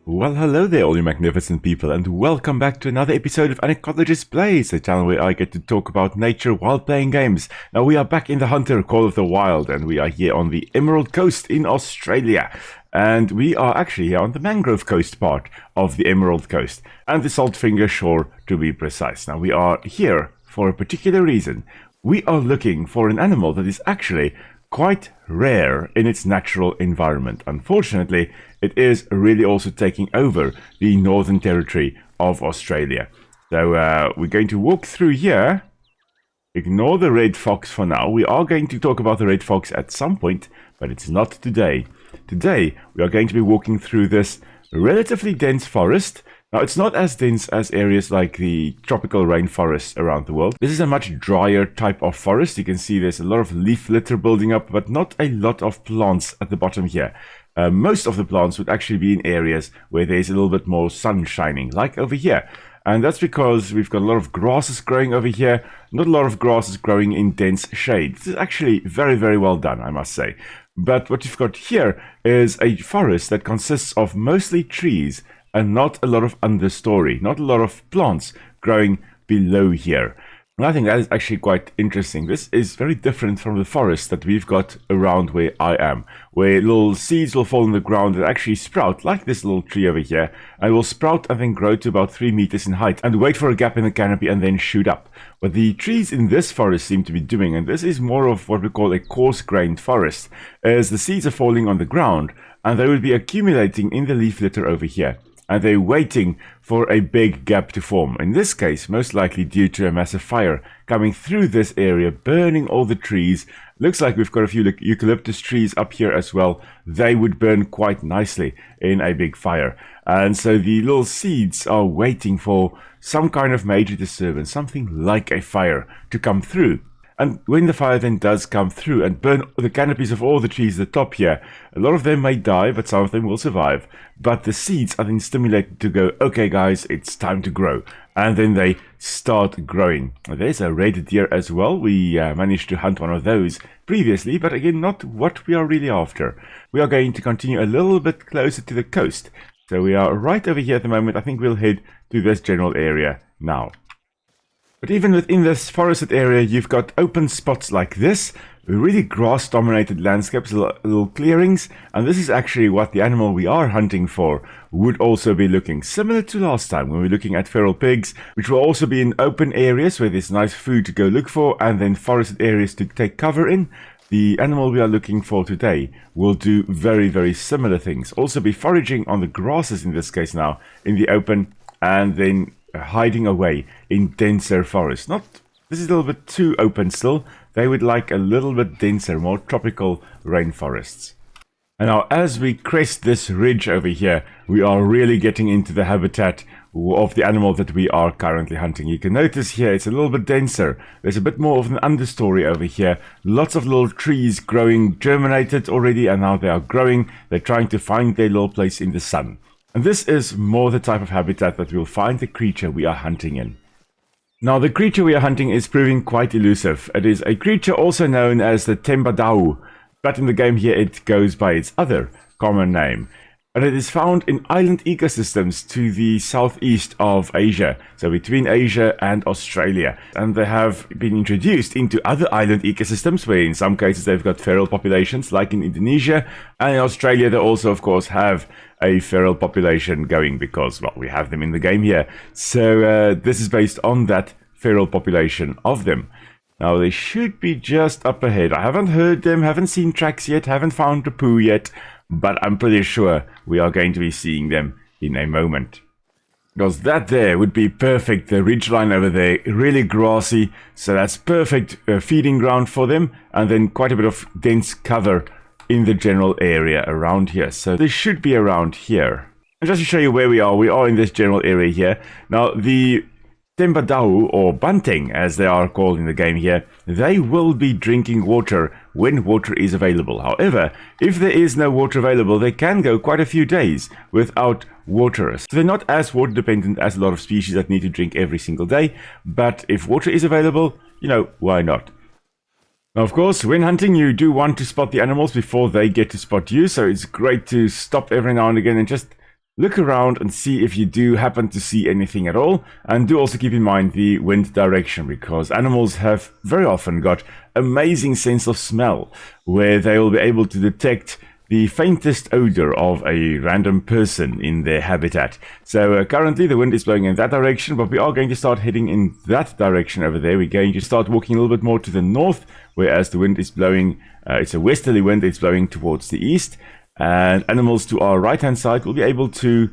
Well, hello there, all you magnificent people, and welcome back to another episode of An Ecologist Plays, the channel where I get to talk about nature while playing games. Now, we are back in the Hunter, Call of the Wild, and we are here on the Emerald Coast in Australia. And we are actually here on the Mangrove Coast part of the Emerald Coast, and the Saltfinger Shore to be precise. Now, we are here for a particular reason. We are looking for an animal that is actually quite rare in its natural environment. Unfortunately, it is really also taking over the Northern Territory of Australia. So we're going to walk through here. Ignore the red fox for now. We are going to talk about the red fox at some point, but it's not today. Today, we are going to be walking through this relatively dense forest. Now, it's not as dense as areas like the tropical rainforests around the world. This is a much drier type of forest. You can see there's a lot of leaf litter building up, but not a lot of plants at the bottom here. Most of the plants would actually be in areas where there's a little bit more sun shining, like over here. And that's because we've got a lot of grasses growing over here, not a lot of grasses growing in dense shade. This is actually very, very well done, I must say. But what you've got here is a forest that consists of mostly trees and not a lot of understory, not a lot of plants growing below here. And I think that is actually quite interesting. This is very different from the forest that we've got around where I am, where little seeds will fall on the ground and actually sprout, like this little tree over here, and will sprout and then grow to about 3 meters in height and wait for a gap in the canopy and then shoot up. What the trees in this forest seem to be doing, and this is more of what we call a coarse-grained forest, is the seeds are falling on the ground and they will be accumulating in the leaf litter over here. And they're waiting for a big gap to form. In this case, most likely due to a massive fire coming through this area, burning all the trees. Looks like we've got a few eucalyptus trees up here as well. They would burn quite nicely in a big fire. And so the little seeds are waiting for some kind of major disturbance, something like a fire to come through. And when the fire then does come through and burn the canopies of all the trees at the top here, a lot of them may die, but some of them will survive. But the seeds are then stimulated to go, okay guys, it's time to grow. And then they start growing. There's a red deer as well. We managed to hunt one of those previously, but again, not what we are really after. We are going to continue a little bit closer to the coast. So we are right over here at the moment. I think we'll head to this general area now. But even within this forested area, you've got open spots like this, really grass-dominated landscapes, little clearings, and this is actually what the animal we are hunting for would also be looking. Similar to last time when we were looking at feral pigs, which will also be in open areas where there's nice food to go look for, and then forested areas to take cover in. The animal we are looking for today will do very, very similar things. Also be foraging on the grasses in this case now, in the open, and then hiding away in denser forests. This is a little bit too open still. They would like a little bit denser, more tropical rainforests. And now as we crest this ridge over here, we are really getting into the habitat of the animal that we are currently hunting. You can notice here it's a little bit denser. There's a bit more of an understory over here. Lots of little trees growing, germinated already, and now they are growing. They're trying to find their little place in the sun. And this is more the type of habitat that we'll find the creature we are hunting in. Now, the creature we are hunting is proving quite elusive. It is a creature also known as the Tengadau, but in the game here it goes by its other common name. And it is found in island ecosystems to the southeast of Asia, so between Asia and Australia. And they have been introduced into other island ecosystems where in some cases they've got feral populations, like in Indonesia. And in Australia they also, of course, have a feral population going because, well, we have them in the game here. So this is based on that feral population of them. Now, they should be just up ahead. I haven't heard them, haven't seen tracks yet, haven't found the poo yet, but I'm pretty sure we are going to be seeing them in a moment. Because that there would be perfect, the ridgeline over there, really grassy, so that's perfect feeding ground for them, and then quite a bit of dense cover in the general area around here. So they should be around here. And just to show you where we are in this general area here. Now, the Tengadau, or Banteng as they are called in the game here, they will be drinking water when water is available. However, if there is no water available, they can go quite a few days without water. So they're not as water dependent as a lot of species that need to drink every single day, but if water is available, you know, why not? Now, of course, when hunting, you do want to spot the animals before they get to spot you, so it's great to stop every now and again and just look around and see if you do happen to see anything at all, and do also keep in mind the wind direction, because animals have very often got amazing sense of smell where they will be able to detect the faintest odor of a random person in their habitat. So currently the wind is blowing in that direction, but we are going to start heading in that direction over there. We're going to start walking a little bit more to the north, whereas the wind is blowing, it's a westerly wind, it's blowing towards the east, and animals to our right hand side will be able to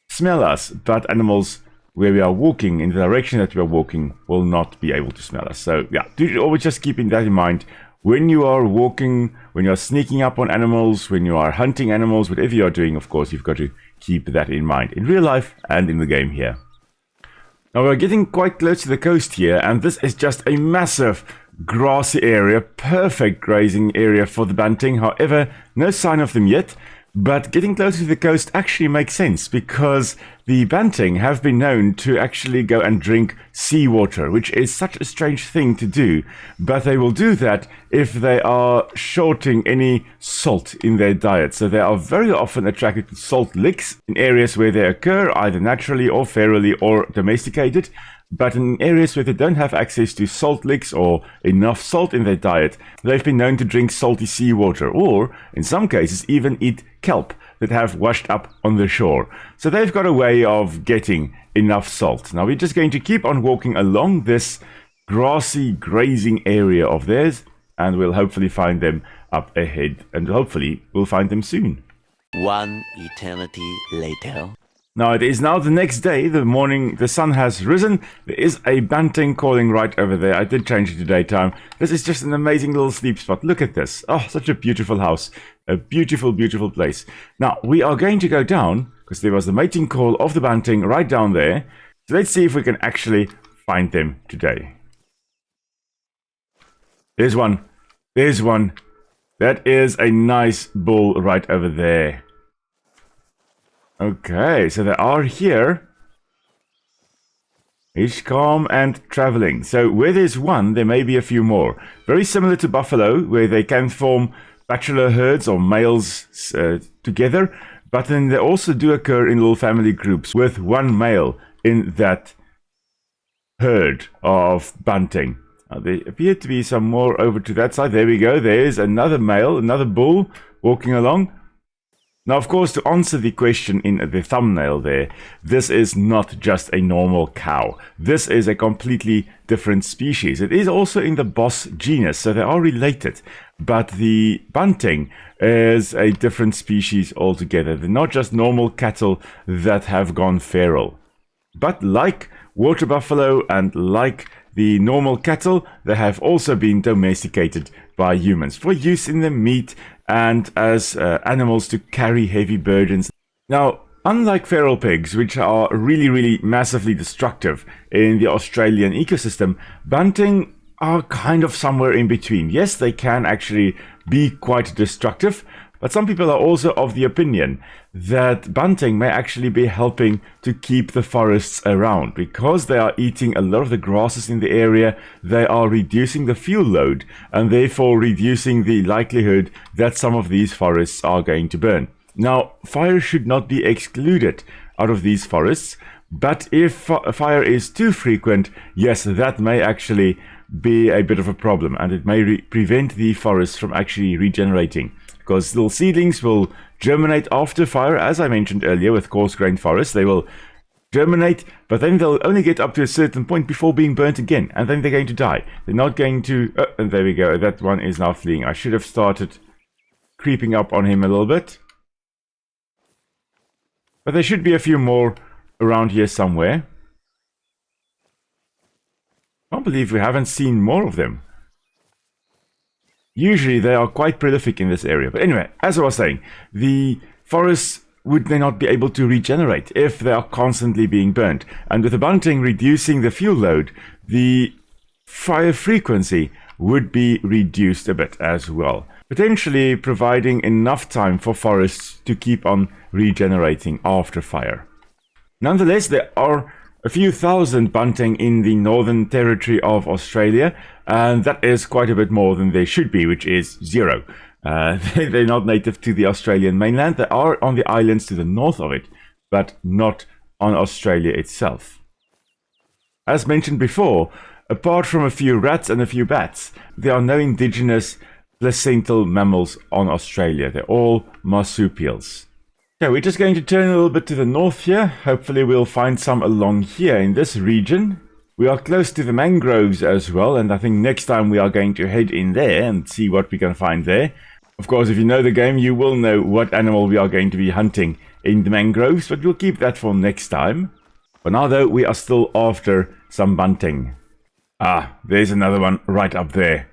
smell us, but animals where we are walking, in the direction that we are walking, will not be able to smell us. So yeah, always just keeping that in mind. When you are walking, when you are sneaking up on animals, when you are hunting animals, whatever you are doing, of course, you've got to keep that in mind in real life and in the game here. Now, we're getting quite close to the coast here, and this is just a massive grassy area, perfect grazing area for the Banteng. However, no sign of them yet. But getting closer to the coast actually makes sense, because the Banteng have been known to actually go and drink seawater, which is such a strange thing to do. But they will do that if they are shorting any salt in their diet. So they are very often attracted to salt licks in areas where they occur, either naturally or ferally or domesticated. But in areas where they don't have access to salt licks or enough salt in their diet, they've been known to drink salty seawater, or, in some cases, even eat kelp that have washed up on the shore. So they've got a way of getting enough salt. Now we're just going to keep on walking along this grassy grazing area of theirs, and we'll hopefully find them up ahead, and hopefully we'll find them soon. One eternity later. Now it is now the next day, the morning, the sun has risen. There is a Banteng calling right over there. I did change it to daytime. This is just an amazing little sleep spot. Look at this. Oh, such a beautiful house. A beautiful, beautiful place. Now, we are going to go down, because there was the mating call of the Banteng right down there. So let's see if we can actually find them today. There's one. There's one. That is a nice bull right over there. Okay, so they are here. He's calm and traveling. So where there's one, there may be a few more. Very similar to buffalo, where they can form bachelor herds or males together. But then they also do occur in little family groups with one male in that herd of Banteng. Now, there appear to be some more over to that side. There we go. There's another male, another bull walking along. Now, of course, to answer the question in the thumbnail there, this is not just a normal cow. This is a completely different species. It is also in the Bos genus, so they are related. But the Banteng is a different species altogether. They're not just normal cattle that have gone feral. But like water buffalo and like the normal cattle, they have also been domesticated by humans for use in the meat and as animals to carry heavy burdens. Now, unlike feral pigs, which are really massively destructive in the Australian ecosystem, Banteng are kind of somewhere in between. Yes, they can actually be quite destructive, but some people are also of the opinion that Banteng may actually be helping to keep the forests around. Because they are eating a lot of the grasses in the area, they are reducing the fuel load and therefore reducing the likelihood that some of these forests are going to burn. Now, fire should not be excluded out of these forests, but if fire is too frequent, yes, that may actually be a bit of a problem, and it may prevent the forests from actually regenerating. Because little seedlings will germinate after fire, as I mentioned earlier with coarse-grained forests. They will germinate, but then they'll only get up to a certain point before being burnt again, and then they're going to die. They're not going to... Oh, and there we go. That one is now fleeing. I should have started creeping up on him a little bit. But there should be a few more around here somewhere. I can't believe we haven't seen more of them. Usually they are quite prolific in this area. But anyway, as I was saying, the forests would they not be able to regenerate if they are constantly being burnt. And with the Banteng reducing the fuel load, the fire frequency would be reduced a bit as well, potentially providing enough time for forests to keep on regenerating after fire. Nonetheless, there are a few thousand Banteng in the Northern Territory of Australia, and that is quite a bit more than there should be, which is 0. They're not native to the Australian mainland. They are on the islands to the north of it, but not on Australia itself. As mentioned before, apart from a few rats and a few bats, there are no indigenous placental mammals on Australia. They're all marsupials. Okay, we're just going to turn a little bit to the north here. Hopefully we'll find some along here in this region. We are close to the mangroves as well, and I think next time we are going to head in there and see what we can find there. Of course, if you know the game, you will know what animal we are going to be hunting in the mangroves, but we'll keep that for next time. For now, though, we are still after some Banteng. Ah, there's another one right up there.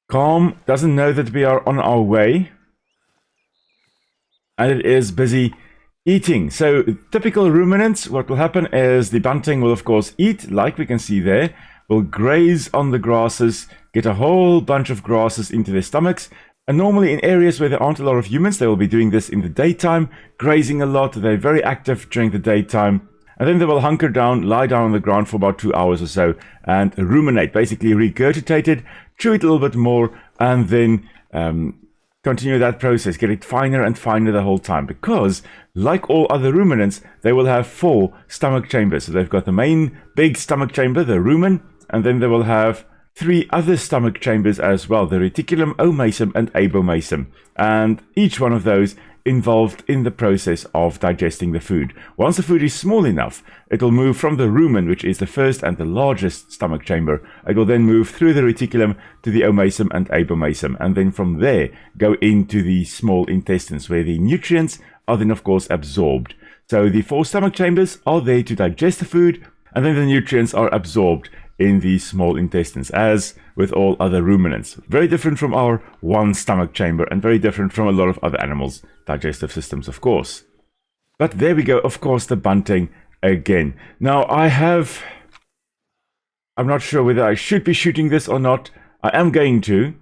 Calm doesn't know that we are on our way, and it is busy eating. So, typical ruminants, what will happen is the Banteng will, of course, eat, like we can see there, will graze on the grasses, get a whole bunch of grasses into their stomachs. And normally in areas where there aren't a lot of humans, they will be doing this in the daytime, grazing a lot. They're very active during the daytime. And then they will hunker down, lie down on the ground for about 2 hours or so, and ruminate, basically regurgitate it, chew it a little bit more, and then continue that process, get it finer and finer the whole time. Because, like all other ruminants, they will have 4 stomach chambers. So they've got the main big stomach chamber, the rumen, and then they will have 3 other stomach chambers as well, the reticulum, omasum, and abomasum. And each one of those involved in the process of digesting the food. Once the food is small enough, it will move from the rumen, which is the first and the largest stomach chamber. It will then move through the reticulum to the omasum and abomasum, and then from there go into the small intestines, where the nutrients are then of course absorbed. So the 4 stomach chambers are there to digest the food, and then the nutrients are absorbed in the small intestines, as with all other ruminants. Very different from our 1 stomach chamber, and very different from a lot of other animals' digestive systems, of course. But there we go, of course, the Banteng again. Now, I'm not sure whether I should be shooting this or not. I am going to.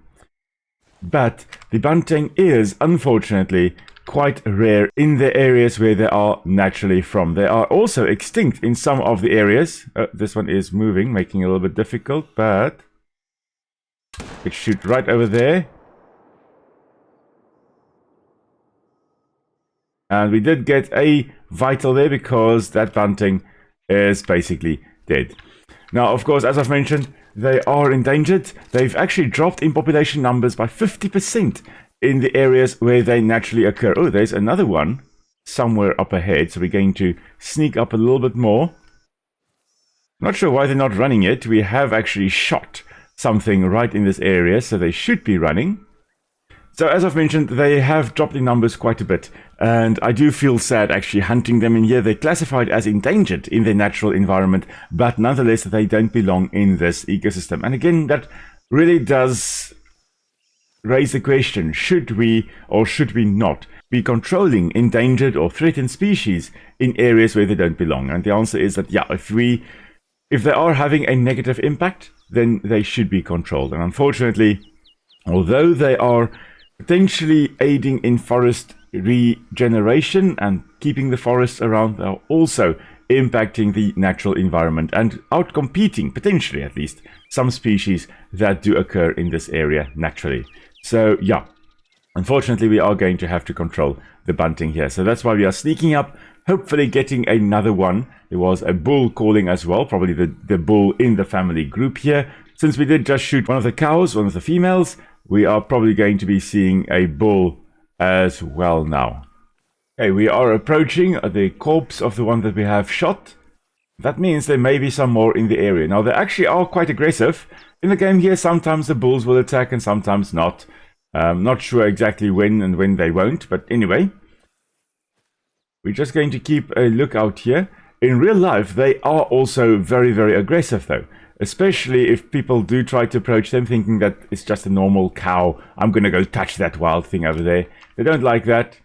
But the Banteng is, unfortunately, quite rare in the areas where they are naturally from. They are also extinct in some of the areas. This one is moving, making it a little bit difficult, but it shoot right over there. And we did get a vital there because that Banteng is basically dead. Now, of course, as I've mentioned, they are endangered. They've actually dropped in population numbers by 50% in the areas where they naturally occur. Oh, there's another one somewhere up ahead, so we're going to sneak up a little bit more. Not sure why they're not running it. We have actually shot something right in this area, so they should be running. So as I've mentioned, they have dropped in numbers quite a bit, and I do feel sad actually hunting them in here. They're classified as endangered in their natural environment, but nonetheless they don't belong in this ecosystem. And again, that really does raise the question, should we or should we not be controlling endangered or threatened species in areas where they don't belong? And the answer is that yeah, if they are having a negative impact, then they should be controlled. And unfortunately, although they are potentially aiding in forest regeneration and keeping the forests around, they are also impacting the natural environment and outcompeting, potentially at least, some species that do occur in this area naturally. So yeah, unfortunately we are going to have to control the Banteng here. So that's why we are sneaking up, hopefully getting another one. There was a bull calling as well, probably the bull in the family group here. Since we did just shoot one of the cows, one of the females, we are probably going to be seeing a bull as well now. Okay, we are approaching the corpse of the one that we have shot. That means there may be some more in the area. Now, they actually are quite aggressive. In the game here, sometimes the bulls will attack and sometimes not. Not sure exactly when and when they won't, but anyway. We're just going to keep a lookout here. In real life, they are also very, very aggressive though. Especially if people do try to approach them thinking that it's just a normal cow. I'm going to go touch that wild thing over there. They don't like that.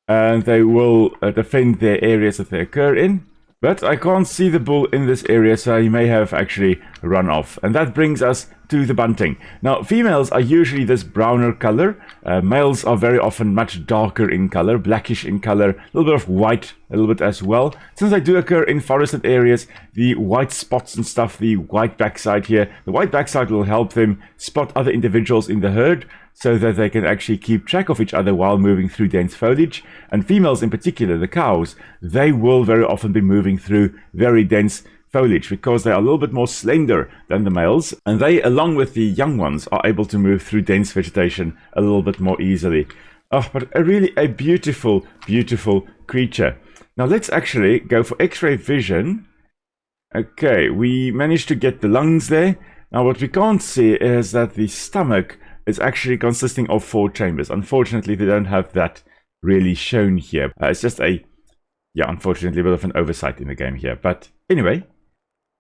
And they will defend their areas that they occur in. But I can't see the bull in this area, so he may have actually run off. And that brings us to the bunting. Now, females are usually this browner color. Males are very often much darker in color, blackish in color, a little bit of white, a little bit as well. Since they do occur in forested areas, the white spots and stuff, the white backside here, the white backside will help them spot other individuals in the herd so that they can actually keep track of each other while moving through dense foliage. And females in particular, the cows, they will very often be moving through very dense foliage because they are a little bit more slender than the males, and they, along with the young ones, are able to move through dense vegetation a little bit more easily. Oh, but really a beautiful, beautiful creature. Now let's actually go for X-ray vision. Okay, we managed to get the lungs there. Now what we can't see is that the stomach is actually consisting of 4 chambers. Unfortunately, they don't have that really shown here. It's just unfortunately a bit of an oversight in the game here. But anyway,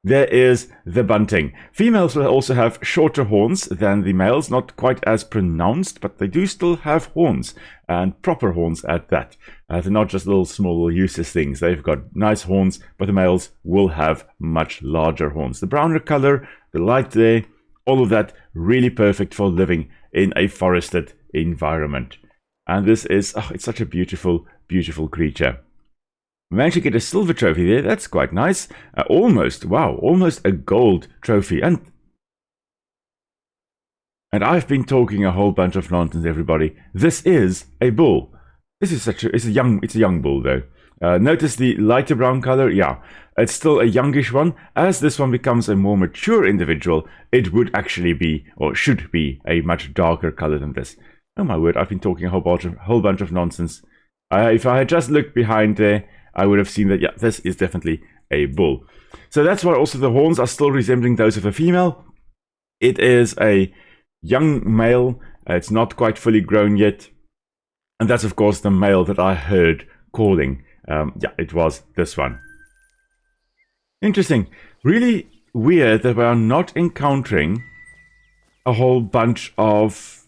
there is the bunting. Females will also have shorter horns than the males, not quite as pronounced, but they do still have horns, and proper horns at that. They're not just little small useless things. They've got nice horns, but the males will have much larger horns. The browner color, the light there, all of that really perfect for living in a forested environment. And this is, it's such a beautiful, beautiful creature. We managed to get a silver trophy there. That's quite nice. Almost a gold trophy. And I've been talking a whole bunch of nonsense, everybody. This is a bull. This is it's a young bull though. Notice the lighter brown color. Yeah, it's still a youngish one. As this one becomes a more mature individual, it would actually be, or should be, a much darker color than this. Oh my word! I've been talking a whole bunch of nonsense. If I had just looked behind there, I would have seen that, yeah, this is definitely a bull. So that's why also the horns are still resembling those of a female. It is a young male. It's not quite fully grown yet. And that's, of course, the male that I heard calling. Yeah, it was this one. Interesting. Really weird that we are not encountering a whole bunch of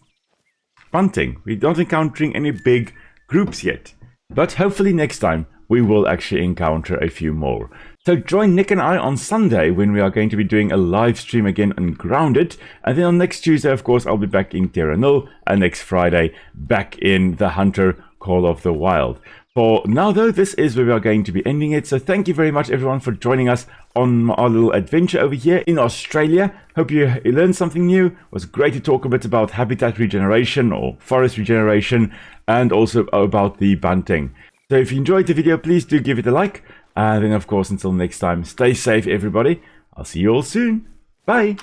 bunting. We're not encountering any big groups yet. But hopefully next time we will actually encounter a few more. So join Nick and I on Sunday when we are going to be doing a live stream again on Grounded. And then on next Tuesday, of course, I'll be back in Terra Null. And next Friday, back in the Hunter Call of the Wild. For now, though, this is where we are going to be ending it. So thank you very much, everyone, for joining us on our little adventure over here in Australia. Hope you learned something new. It was great to talk a bit about habitat regeneration or forest regeneration, and also about the bunting. So if you enjoyed the video, please do give it a like. And then, of course, until next time, stay safe, everybody. I'll see you all soon. Bye.